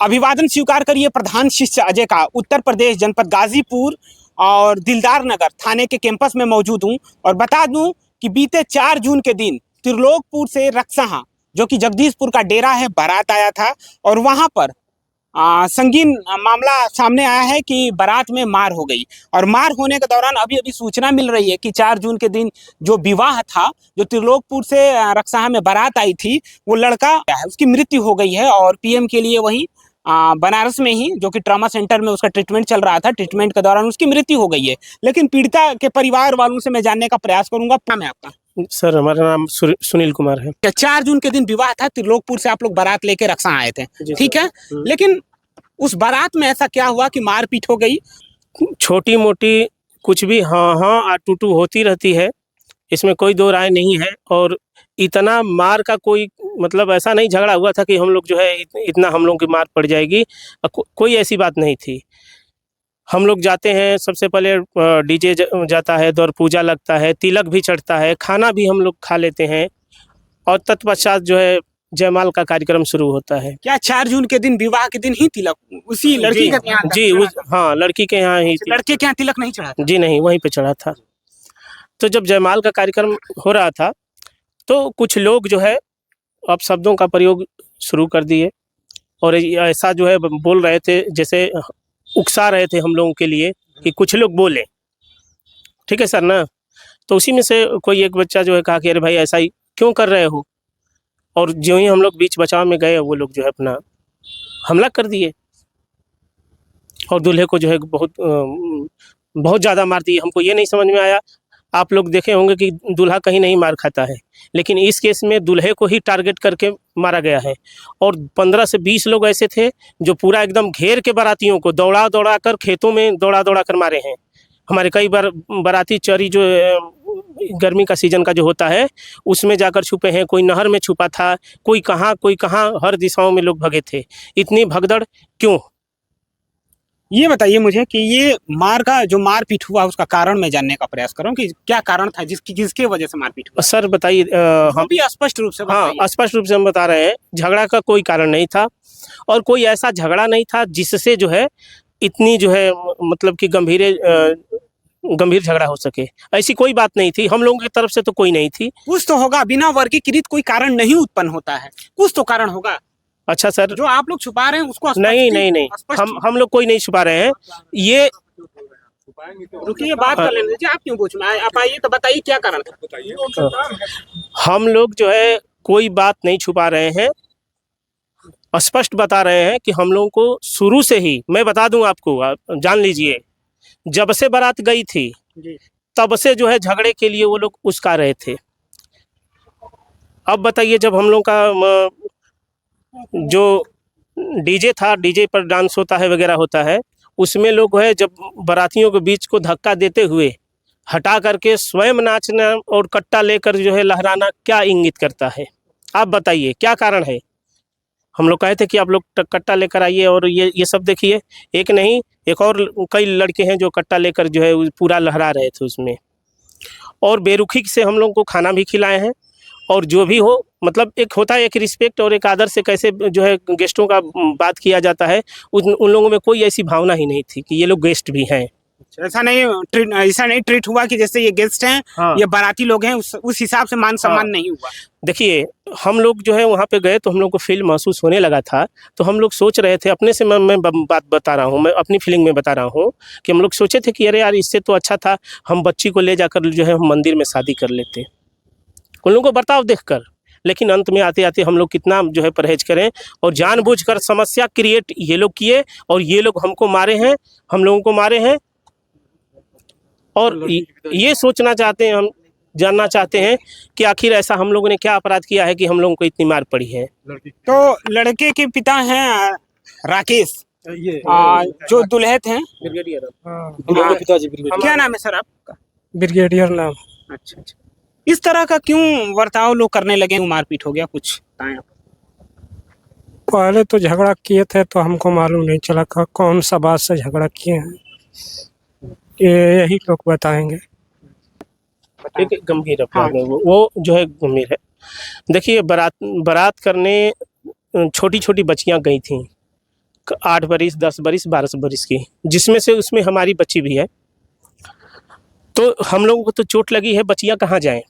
अभिवादन स्वीकार करिए प्रधान शिष्य अजय का। उत्तर प्रदेश जनपद गाजीपुर और दिलदार नगर थाने के कैंपस में मौजूद हूं और बता दूं कि बीते 4 जून के दिन त्रिलोकपुर से रक्सहा, जो कि जगदीशपुर का डेरा है, बारात आया था और वहां पर संगीन मामला सामने आया है कि बारात में मार हो गई। और मार होने के दौरान अभी अभी सूचना मिल रही है कि 4 जून के दिन जो विवाह था, जो त्रिलोकपुर से रक्सहा में बारात आई थी, वो लड़का है, उसकी मृत्यु हो गई है और पीएम के लिए वहीं बनारस में ही, जो कि ट्रॉमा सेंटर में उसका ट्रीटमेंट चल रहा था, ट्रीटमेंट के दौरान उसकी मृत्यु हो गई है। लेकिन पीड़िता के परिवार वालों से मैं जानने का प्रयास करूंगा। नाम है आपका? सर, हमारा नाम सुनील कुमार है। 4 जून के दिन विवाह था, त्रिलोकपुर से आप लोग बारात लेके रक्सहा आए थे, ठीक है? लेकिन उस बारात में ऐसा क्या हुआ कि मारपीट हो गई? छोटी मोटी कुछ भी हाँ हाँ टूटू होती रहती है, इसमें कोई दो राय नहीं है। और इतना मार का कोई मतलब ऐसा नहीं झगड़ा हुआ था कि हम लोग जो है इतना हम लोग की मार पड़ जाएगी, कोई ऐसी बात नहीं थी। हम लोग जाते हैं, सबसे पहले डीजे जाता है, दौर पूजा लगता है, तिलक भी चढ़ता है, खाना भी हम लोग खा लेते हैं और तत्पश्चात जो है जयमाल का कार्यक्रम शुरू होता है। क्या 4 जून के दिन, विवाह के दिन ही तिलक उसी लड़की के यहाँ? जी, हाँ, लड़की के यहाँ ही। लड़के के यहाँ तिलक नहीं चढ़ा था? जी नहीं, वहीं पे चढ़ा था। तो जब जयमाल का कार्यक्रम हो रहा था तो कुछ लोग जो है अब शब्दों का प्रयोग शुरू कर दिए और ऐसा जो है बोल रहे थे, जैसे उकसा रहे थे हम लोगों के लिए कि कुछ लोग बोले, ठीक है सर ना? तो उसी में से कोई एक बच्चा जो है कहा कि अरे भाई ऐसा ही क्यों कर रहे हो? और जो ही हम लोग बीच बचाव में गए, वो लोग जो है अपना हमला कर दिए और दूल्हे को जो है बहुत ज़्यादा मार दिए। हमको ये नहीं समझ में आया, आप लोग देखे होंगे कि दूल्हा कहीं नहीं मार खाता है, लेकिन इस केस में दूल्हे को ही टारगेट करके मारा गया है। और 15 से 20 लोग ऐसे थे जो पूरा एकदम घेर के बारातियों को दौड़ा दौड़ा कर खेतों में दौड़ा दौड़ा कर मारे हैं। हमारे कई बार बाराती चरी जो गर्मी का सीजन का जो होता है उसमें जाकर छुपे हैं, कोई नहर में छुपा था, कोई कहाँ, हर दिशाओं में लोग भगे थे। इतनी भगदड़ क्यों? ये बताइए मुझे कि ये मार का जो मारपीट हुआ उसका कारण मैं जानने का प्रयास कर रहा हूँ कि क्या कारण था जिसके वजह से मारपीट हुआ। सर बताइए, हम भी स्पष्ट रूप से हाँ, स्पष्ट रूप से हम बता रहे हैं, झगड़ा का कोई कारण नहीं था और कोई ऐसा झगड़ा नहीं था जिससे जो है इतनी जो है मतलब कि गंभीर झगड़ा हो सके, ऐसी कोई बात नहीं थी। हम लोगों की तरफ से तो कोई नहीं थी। कुछ तो होगा, बिना वर्गीकृत कोई कारण नहीं उत्पन्न होता है, कुछ तो कारण होगा। अच्छा सर, जो आप लोग छुपा रहे हैं उसको नहीं, हम लोग कोई नहीं छुपा रहे हैं। ये रुकिए, बात कर लेने दीजिए, आप क्यों पूछ रहे हैं? आप आइए तो बताइए क्या कारण था। हम लोग जो है कोई बात नहीं छुपा रहे हैं, स्पष्ट बता रहे हैं कि हम लोगों को शुरू से ही, मैं बता दूं आपको, आप जान लीजिए, जब से बारात गई थी तब से जो है झगड़े के लिए वो लोग उस्का रहे थे। अब बताइए, जब हम लोग का जो डीजे था, डीजे पर डांस होता है वगैरह होता है, उसमें लोग है जब बारातियों के बीच को धक्का देते हुए हटा करके स्वयं नाचना और कट्टा लेकर जो है लहराना क्या इंगित करता है? आप बताइए क्या कारण है? हम लोग कहे थे कि आप लोग कट्टा लेकर आइए और ये सब देखिए, एक नहीं एक और कई लड़के हैं जो कट्टा लेकर जो है पूरा लहरा रहे थे उसमें। और बेरुखी से हम लोग को खाना भी खिलाए हैं। और जो भी हो, मतलब एक होता है एक रिस्पेक्ट और एक आदर से कैसे जो है गेस्टों का बात किया जाता है, उन लोगों में कोई ऐसी भावना ही नहीं थी कि ये लोग गेस्ट भी हैं। ऐसा नहीं ट्रीट हुआ कि जैसे ये गेस्ट हैं, हाँ, ये बाराती लोग हैं, उस हिसाब से मान सम्मान नहीं हुआ। देखिए, हम लोग जो है वहाँ पे गए तो हम लोग को फील महसूस होने लगा था, तो हम लोग सोच रहे थे, अपने से मैं बात बता रहा हूँ, मैं अपनी फीलिंग में बता रहा हूँ कि हम लोग सोचे थे कि अरे यार, इससे तो अच्छा था हम बच्ची को ले जाकर जो है हम मंदिर में शादी कर लेते, उन लोगों को बर्ताव देखकर। लेकिन अंत में आते आते हम लोग कितना जो है परहेज करें और जानबूझकर समस्या क्रिएट ये लोग किए और ये लोग हमको मारे हैं, हम लोगों को मारे हैं। और ये सोचना चाहते हैं, हम जानना चाहते हैं कि आखिर ऐसा हम लोगों ने क्या अपराध किया है कि हम लोगों को इतनी मार पड़ी है। तो लड़के के पिता हैं राकेश, जो दुल्हे थे, क्या नाम है सर आपका? ब्रिगेडियर नाम। अच्छा, इस तरह का क्यों बर्ताव लोग करने लगे, मारपीट हो गया कुछ? पहले तो झगड़ा किए थे तो हमको मालूम नहीं चला कौन सा बात से झगड़ा किए हैं, यही लोग बताएंगे। एक गंभीर अपराध है वो जो है गंभीर है। देखिए बारात करने छोटी छोटी बच्चियां गई थी, 8 बरिस 10 बरिस 12 बरिस की, जिसमें से उसमें हमारी बच्ची भी है। तो हम लोगों को तो चोट लगी है, बच्चियां कहाँ जाएं?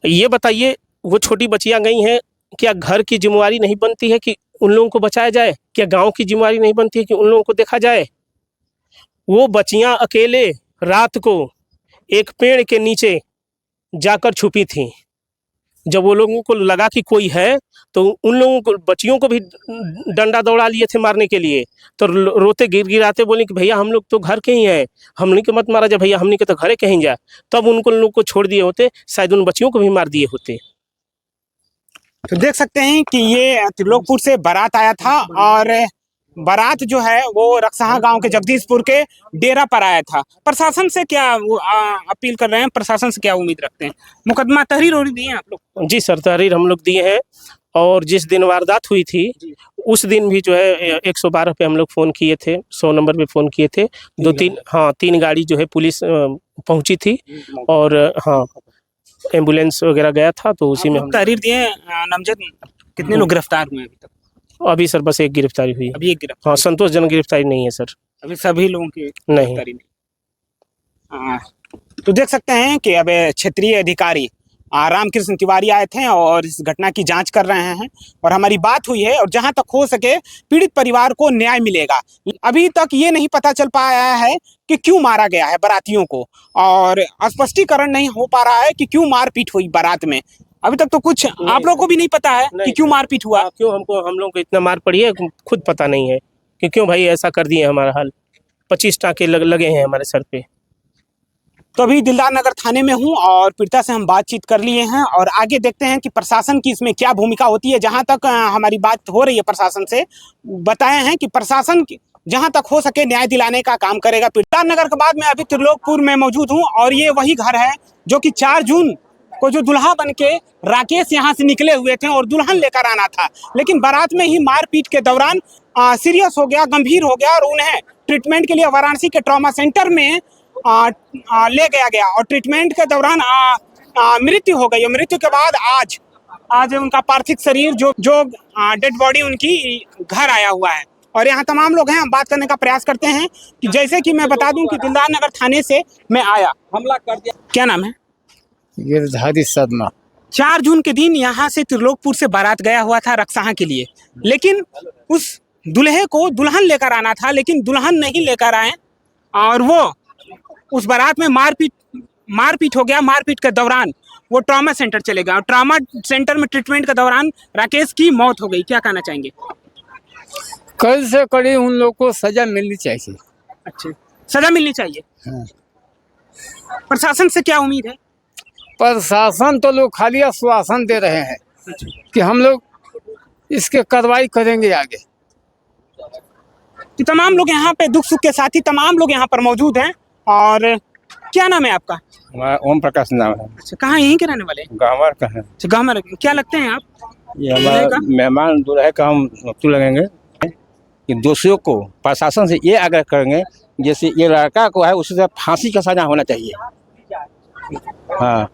ये बताइए, वो छोटी बच्चियां गई हैं, क्या घर की जिम्मेवारी नहीं बनती है कि उन लोगों को बचाया जाए? क्या गांव की जिम्मेवारी नहीं बनती है कि उन लोगों को देखा जाए? वो बच्चियां अकेले रात को एक पेड़ के नीचे जाकर छुपी थी। जब वो लोगों को लगा कि कोई है तो उन लोगों को, बच्चियों को भी डंडा दौड़ा लिए थे मारने के लिए। तो रोते गिड़गिड़ाते बोले कि भैया हम लोग तो घर के ही हैं, हमने के मत मारा जा भैया, हमने के तो घरे कहीं जा। तब उनको लोग को छोड़ दिए होते, शायद उन बच्चियों को भी मार दिए होते। तो देख सकते हैं कि ये त्रिलोकपुर से बारात आया था और बारात जो है वो रक्सहा गांव के जगदीशपुर के डेरा पर आया था। प्रशासन से क्या अपील कर रहे हैं, प्रशासन से क्या उम्मीद रखते हैं? मुकदमा तहरीर हो दिए हैं आप लोग? जी सर, तहरीर हम लोग दिए हैं। और जिस दिन वारदात हुई थी उस दिन भी जो है 112 पे हम लोग फ़ोन किए थे, 100 नंबर पे फ़ोन किए थे। 3 गाड़ी जो है पुलिस पहुंची थी और एम्बुलेंस वगैरह गया था, तो उसी में हम तहरीर दिए। नामजद कितने लोग गिरफ्तार हुए अभी तक? अभी सर बस एक गिरफ्तारी हुई है। अभी एक गिरफ्तार? हाँ, संतोषजनक गिरफ्तारी नहीं है सर। अभी सभी लोगों की नहीं। गिरफ्तारी नहीं। तो देख सकते हैं कि अब क्षेत्रीय अधिकारी रामकृष्ण तिवारी आए थे और इस घटना की जांच कर रहे हैं और हमारी बात हुई है और जहां तक हो सके पीड़ित परिवार को न्याय मिलेगा। अभी तक ये नहीं पता चल पाया है कि क्यों मारा गया है बारातियों को, और स्पष्टीकरण नहीं हो पा रहा है कि क्यों मारपीट हुई बारात में। अभी तक तो कुछ आप लोगों को भी नहीं पता है कि क्यों मारपीट हुआ। क्यों हम लोग को इतना मार पड़ी है खुद पता नहीं है कि क्यों भाई ऐसा कर दिए हमारा हाल। 25 टाँके लगे हैं हमारे सर पे। तो अभी दिलदार नगर थाने में हूं और पीड़िता से हम बातचीत कर लिए हैं और आगे देखते हैं कि प्रशासन की इसमें क्या भूमिका होती है। जहां तक हमारी बात हो रही है प्रशासन से, बताए हैं कि प्रशासन जहां तक हो सके न्याय दिलाने का काम करेगा। दिलदार नगर के बाद मैं अभी त्रिलोकपुर में मौजूद हूं और ये वही घर है जो कि 4 जून को जो दुल्हा बन के राकेश यहाँ से निकले हुए थे और दुल्हन लेकर आना था, लेकिन बारात में ही मारपीट के दौरान सीरियस हो गया, गंभीर हो गया और उन्हें ट्रीटमेंट के लिए वाराणसी के ट्रॉमा सेंटर में ले गया और ट्रीटमेंट के दौरान मृत्यु हो गई। मृत्यु के बाद आज उनका पार्थिव शरीर जो डेड बॉडी उनकी घर आया हुआ है और यहाँ तमाम लोग हैं। हम बात करने का प्रयास करते हैं कि जैसे कि मैं बता दूं कि दिलदार नगर थाने से मैं आया, हमला कर दिया। क्या नाम है? गिरधारी शर्मा। 4 जून के दिन यहाँ से त्रिलोकपुर से बारात गया हुआ था रक्सहा के लिए, लेकिन उस दुल्हे को दुल्हन लेकर आना था, लेकिन दुल्हन नहीं लेकर आए और वो उस बारात में मारपीट हो गया। मारपीट के दौरान वो ट्रॉमा सेंटर चले गए और ट्रॉमा सेंटर में ट्रीटमेंट के दौरान राकेश की मौत हो गई। क्या कहना चाहेंगे? कड़ी से कड़ी उन लोग को सजा मिलनी चाहिए। अच्छा, सजा मिलनी चाहिए। हाँ। प्रशासन से क्या उम्मीद है? प्रशासन तो लोग खाली आश्वासन दे रहे हैं कि हम लोग इसके कार्रवाई करेंगे आगे। कि तमाम लोग यहाँ पे दुख सुख के साथी तमाम लोग यहाँ पर मौजूद हैं। और क्या नाम है आपका? ओम प्रकाश नाम है। अच्छा, कहाँ यहीं के रहने वाले? गांवर का है। अच्छा, गांवर। क्या लगते हैं आप? ये हमारा मेहमान दूल्हे का हम वक्तु लगेंगे कि दोषियों को प्रशासन से ये आग्रह करेंगे जैसे ये लड़का को है उसी से फांसी का सजा होना चाहिए। हाँ,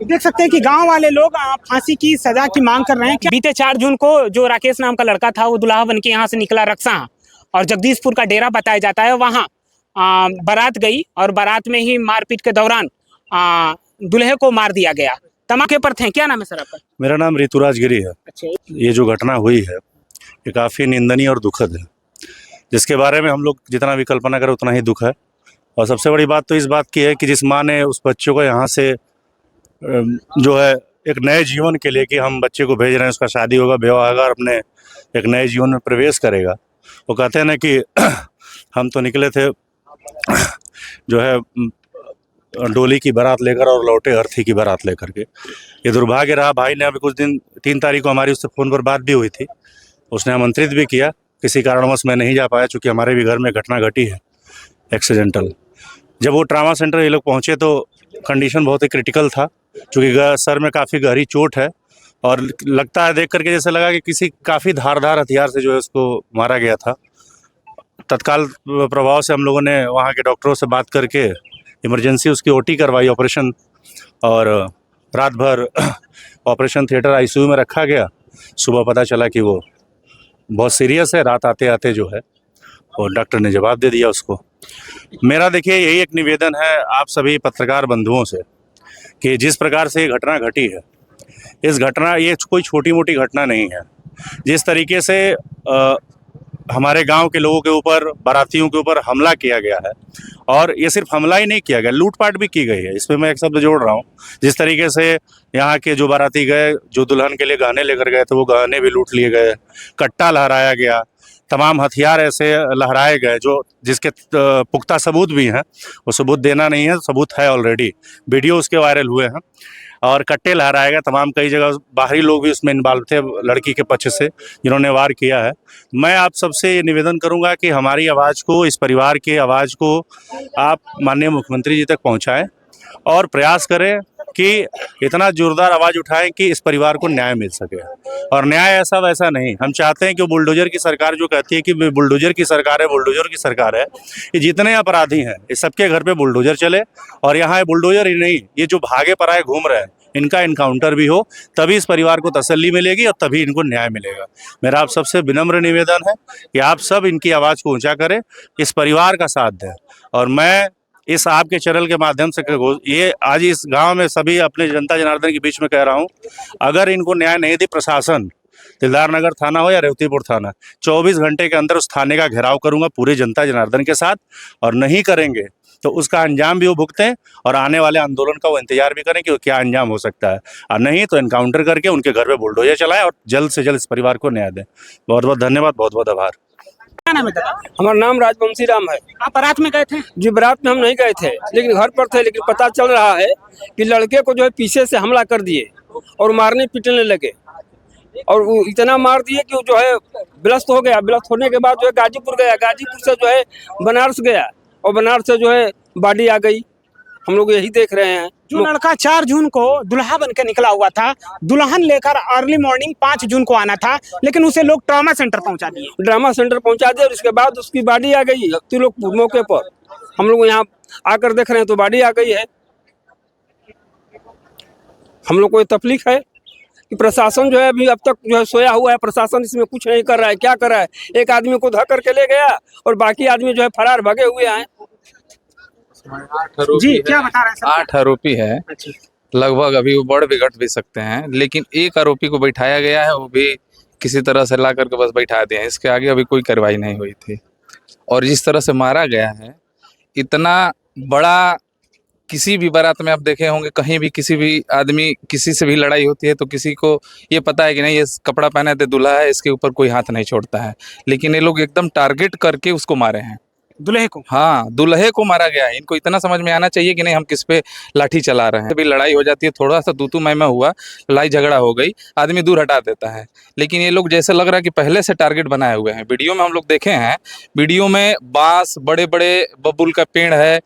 देख सकते हैं कि गांव वाले लोग फांसी की सजा की मांग कर रहे हैं। बीते 4 जून को जो राकेश नाम का लड़का था वो दुल्हा बन के यहाँ से निकला रक्सहा और जगदीशपुर का डेरा बताया जाता है, वहाँ बारात गई और बारात में ही मारपीट के दौरान दुल्हे को मार दिया गया। तमाके पर थे। क्या नाम है सर आपका? मेरा नाम ऋतुराज गिरी है। अच्छा, ये जो घटना हुई है ये काफ़ी निंदनीय और दुखद है, जिसके बारे में हम लोग जितना भी कल्पना करें उतना ही दुख है। और सबसे बड़ी बात तो इस बात की है कि जिस माँ ने उस बच्चे को यहाँ से जो है एक नए जीवन के लिए कि हम बच्चे को भेज रहे हैं, उसका शादी होगा, विवाह होगा और अपने एक नए जीवन में प्रवेश करेगा। वो कहते हैं ना कि हम तो निकले थे जो है डोली की बारात लेकर और लौटे अर्थी की बारात लेकर के। ये दुर्भाग्य रहा। भाई ने अभी कुछ दिन 3 तारीख को हमारी उससे फ़ोन पर बात भी हुई थी, उसने आमंत्रित भी किया, किसी कारणवश मैं नहीं जा पाया चूँकि हमारे भी घर में घटना घटी है एक्सीडेंटल। जब वो ट्रामा सेंटर ये लोग पहुँचे तो कंडीशन बहुत ही क्रिटिकल था, चूँकि सर में काफ़ी गहरी चोट है और लगता है देख करके जैसे लगा कि किसी काफ़ी धारदार हथियार से जो है उसको मारा गया था। तत्काल प्रभाव से हम लोगों ने वहाँ के डॉक्टरों से बात करके इमरजेंसी उसकी ओटी करवाई, ऑपरेशन, और रात भर ऑपरेशन थिएटर आईसीयू में रखा गया। सुबह पता चला कि वो बहुत सीरियस है। रात आते आते जो है और डॉक्टर ने जवाब दे दिया उसको। मेरा देखिए यही एक निवेदन है आप सभी पत्रकार बंधुओं से कि जिस प्रकार से ये घटना घटी है, इस घटना ये कोई छोटी मोटी घटना नहीं है। जिस तरीके से हमारे गांव के लोगों के ऊपर, बारातियों के ऊपर हमला किया गया है, और ये सिर्फ हमला ही नहीं किया गया, लूटपाट भी की गई है। इसमें मैं एक शब्द जोड़ रहा हूँ। जिस तरीके से यहाँ के जो बाराती गए, जो दुल्हन के लिए गहने लेकर गए थे, वो गहने भी लूट लिए गए, कट्टा लहराया गया, तमाम हथियार ऐसे लहराए गए जो जिसके पुख्ता सबूत भी हैं। वो सबूत देना नहीं है, सबूत है ऑलरेडी, वीडियो उसके वायरल हुए हैं। और कट्टे लहराए गए तमाम, कई जगह बाहरी लोग भी उसमें इन्वॉल्व थे लड़की के पक्ष से जिन्होंने वार किया है। मैं आप सबसे ये निवेदन करूंगा कि हमारी आवाज़ को, इस परिवार की आवाज़ को आप माननीय मुख्यमंत्री जी तक पहुंचाएं और प्रयास करें कि इतना जोरदार आवाज़ उठाएं कि इस परिवार को न्याय मिल सके। और न्याय ऐसा वैसा नहीं, हम चाहते हैं कि बुलडोजर की सरकार जो कहती है कि बुलडोजर की सरकार है, बुलडोजर की सरकार है, ये जितने अपराधी हैं ये सबके घर पे बुलडोजर चले। और यहाँ बुलडोजर ही नहीं, ये जो भागे पराए घूम रहे हैं इनका इनकाउंटर भी हो, तभी इस परिवार को तसल्ली मिलेगी और तभी इनको न्याय मिलेगा। मेरा आप सबसे विनम्र निवेदन है कि आप सब इनकी आवाज़ को ऊंचा करें, इस परिवार का साथ दें। और मैं इस आपके चैनल के माध्यम से ये आज इस गांव में सभी अपने जनता जनार्दन के बीच में कह रहा हूं, अगर इनको न्याय नहीं दी प्रशासन, दिलदार नगर थाना हो या रेवतीपुर थाना, 24 घंटे के अंदर उस थाने का घेराव करूंगा पूरे जनता जनार्दन के साथ। और नहीं करेंगे तो उसका अंजाम भी वो भुगतें और आने वाले आंदोलन का वो इंतजार भी करें कि वो क्या अंजाम हो सकता है। और नहीं तो इनकाउंटर करके उनके घर पे बुलडोजर चलाएं और जल्द से जल्द इस परिवार को न्याय दें। बहुत बहुत धन्यवाद, बहुत बहुत आभार। क्या नाम है दादा? हमारा नाम राजवंशी राम है। आप बारात में गए थे? जी, बारात में हम नहीं गए थे, लेकिन घर पर थे। लेकिन पता चल रहा है कि लड़के को जो है पीछे से हमला कर दिए और मारने पीटने लगे, और वो इतना मार दिए कि वो जो है विलस्त हो गया। विलस्त होने के बाद जो है गाजीपुर गया, गाजीपुर से जो है बनारस गया, और बनारस से जो है बाडी आ गई। हम लोग यही देख रहे हैं। जो लड़का 4 जून को दुल्हा बन के निकला हुआ था, दुल्हन लेकर अर्ली मॉर्निंग 5 जून को आना था, लेकिन उसे लोग ट्रॉमा सेंटर पहुंचा दिए। ड्रामा सेंटर पहुंचा दिया और उसके बाद उसकी बाडी आ गई। तो लोग मौके पर, हम लोग यहाँ आकर देख रहे हैं तो बाडी आ गई है। हम लोग को ये तकलीफ है कि प्रशासन जो है अभी अब तक जो है सोया हुआ है। प्रशासन इसमें कुछ नहीं कर रहा है। क्या कर रहा है? एक आदमी को धक्कर के ले गया और बाकी आदमी जो है फरार भगे हुए हैं। जी, क्या बता रहे हैं? 8 आरोपी है लगभग। अभी वो बढ़ भी घट भी सकते हैं, लेकिन एक आरोपी को बैठाया गया है, वो भी किसी तरह से ला करके बस बैठा दिया है। इसके आगे अभी कोई कार्रवाई नहीं हुई थी। और जिस तरह से मारा गया है, इतना बड़ा, किसी भी बारात में आप देखे होंगे, कहीं भी किसी भी आदमी किसी से भी लड़ाई होती है तो किसी को ये पता है कि नहीं, ये कपड़ा पहने थे दूल्हा है, इसके ऊपर कोई हाथ नहीं छोड़ता है। लेकिन ये लोग एकदम टारगेट करके उसको मारे हैं, दुल्हे को। हाँ, दूल्हे को मारा गया है। इनको इतना समझ में आना चाहिए कि नहीं हम किस पे लाठी चला रहे हैं। अभी लड़ाई हो जाती है, थोड़ा सा तू मैं हुआ, लड़ाई झगड़ा हो गई, आदमी दूर हटा देता है। लेकिन ये लोग जैसे लग रहा है कि पहले से टारगेट बनाए हुए हैं। वीडियो में हम लोग देखे हैं, वीडियो में बांस, बड़े बड़े बबूल का पेड़ है,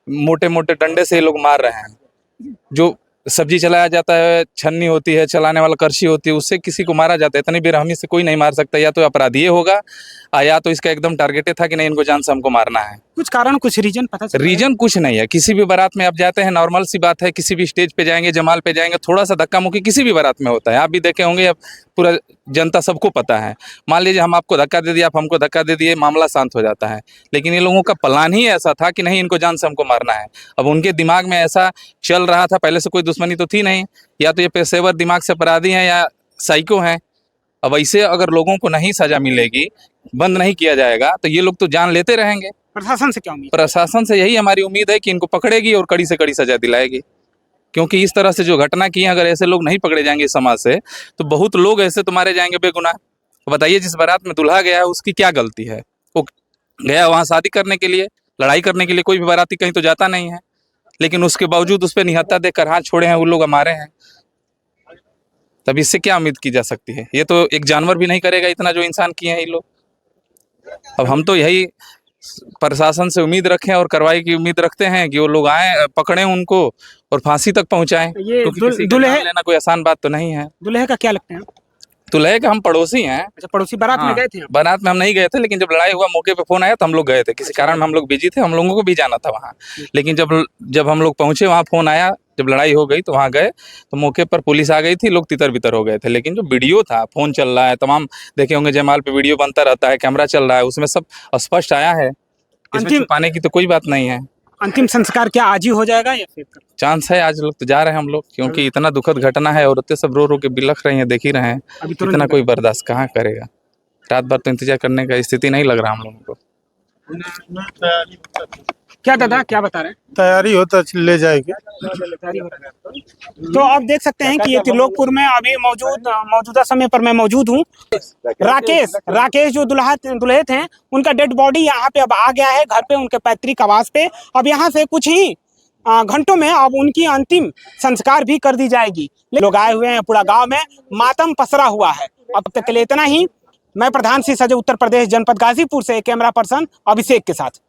मोटे मोटे डंडे से ये लोग मार रहे हैं। जो सब्जी चलाया जाता है, छन्नी होती है, चलाने वाला करछी होती है, उससे किसी को मारा जाता है। इतनी बेरहमी से कोई नहीं मार सकता। या तो अपराधी होगा या तो इसका एकदम टारगेट था कि नहीं इनको जान से हमको मारना है। कुछ कारण, कुछ रीजन पता चला? रीजन कुछ नहीं है। किसी भी बारात में आप जाते हैं, नॉर्मल सी बात है, किसी भी स्टेज पे जाएंगे, जमाल पे जाएंगे, थोड़ा सा धक्का मुक्की किसी भी बारात में होता है। आप भी देखे होंगे, अब पूरा जनता सबको पता है। मान लीजिए हम आपको धक्का दे दिए, आप हमको धक्का दे दिए, मामला शांत हो जाता है। लेकिन ये लोगों का प्लान ही ऐसा था कि नहीं इनको जान से हमको मारना है। अब उनके दिमाग में ऐसा चल रहा था, पहले से कोई दुश्मनी तो थी नहीं, या तो ये पेशेवर दिमाग से अपराधी हैं या साइको हैं। अब ऐसे अगर लोगों को नहीं सजा मिलेगी, बंद नहीं किया जाएगा, तो ये लोग तो जान लेते रहेंगे। प्रशासन से क्या उम्मीद? प्रशासन से यही हमारी उम्मीद है कि इनको पकड़ेगी और कड़ी से कड़ी सजा दिलाएगी। क्योंकि इस तरह से जो घटना की है, अगर ऐसे लोग नहीं पकड़े जाएंगे समाज से, तो बहुत लोग ऐसे तो मारे जाएंगे बेगुनाह। बताइए, जिस बारात में दूल्हा गया है उसकी क्या गलती है? वो गया वहाँ शादी करने के लिए, लड़ाई करने के लिए। कोई भी बाराती कहीं तो जाता नहीं है, लेकिन उसके बावजूद उस पर निहत्था देकर हाथ छोड़े हैं वो लोग, मारे हैं। तब इससे क्या उम्मीद की जा सकती है? ये तो एक जानवर भी नहीं करेगा इतना जो इंसान किए हैं ये लोग। अब हम तो यही प्रशासन से उम्मीद रखें और कार्रवाई की उम्मीद रखते हैं कि वो लोग आए, पकड़ें उनको और फांसी तक पहुंचाएं, ये क्योंकि किसी का दूल्हे जान लेना कोई आसान बात तो नहीं है। दूल्हे का क्या लगते हैं? दूल्हे के हम पड़ोसी हैं। अच्छा, पड़ोसी बारात में हाँ, गए थे आप? बारात में हम नहीं गए थे, लेकिन जब लड़ाई हुआ मौके पे फोन आया तो हम लोग गए थे। किसी कारण हम लोग बिजी थे, हम लोगों को भी जाना था वहाँ। लेकिन जब हम लोग पहुंचे वहाँ फोन आया, जब लड़ाई हो गई तो वहाँ गए तो मौके पर पुलिस आ गई थी, लोग तितर बितर हो गए थे। लेकिन जो वीडियो था, फोन चल रहा है, तमाम देखे होंगे जयमाल पे वीडियो बनता रहता है, कैमरा चल रहा है, उसमें सब स्पष्ट आया है। इसमें अंतिम- छुपाने की तो कोई बात नहीं है। अंतिम संस्कार क्या आज ही हो जाएगा या फिर कल? चांस है आज लोग तो जा रहे हैं हम लोग, क्योंकि इतना दुखद घटना है, औरतें सब रो रो के बिलख रही हैं, देख ही रहे हैं। अभी तुरंत इतना कोई बर्दाश्त कहाँ करेगा। रात भर तो इंतजार करने का स्थिति नहीं लग रहा हम लोगों को। क्या दादा क्या बता रहे हैं? तैयारी होता ले जाएगी। तो आप देख सकते हैं कि ये त्रिलोकपुर में अभी मौजूदा समय पर मैं मौजूद हूँ। राकेश जो दुल्हे थे, उनका डेड बॉडी यहाँ पे अब आ गया है घर पे, उनके पैतृक आवास पे। अब यहाँ से कुछ ही घंटों में अब उनकी अंतिम संस्कार भी कर दी जाएगी। लोग आए हुए हैं, पूरा गांव में मातम पसरा हुआ है। अब तक के लिए इतना ही। मैं प्रधान सी सजे उत्तर प्रदेश जनपद गाजीपुर से कैमरा पर्सन अभिषेक के साथ।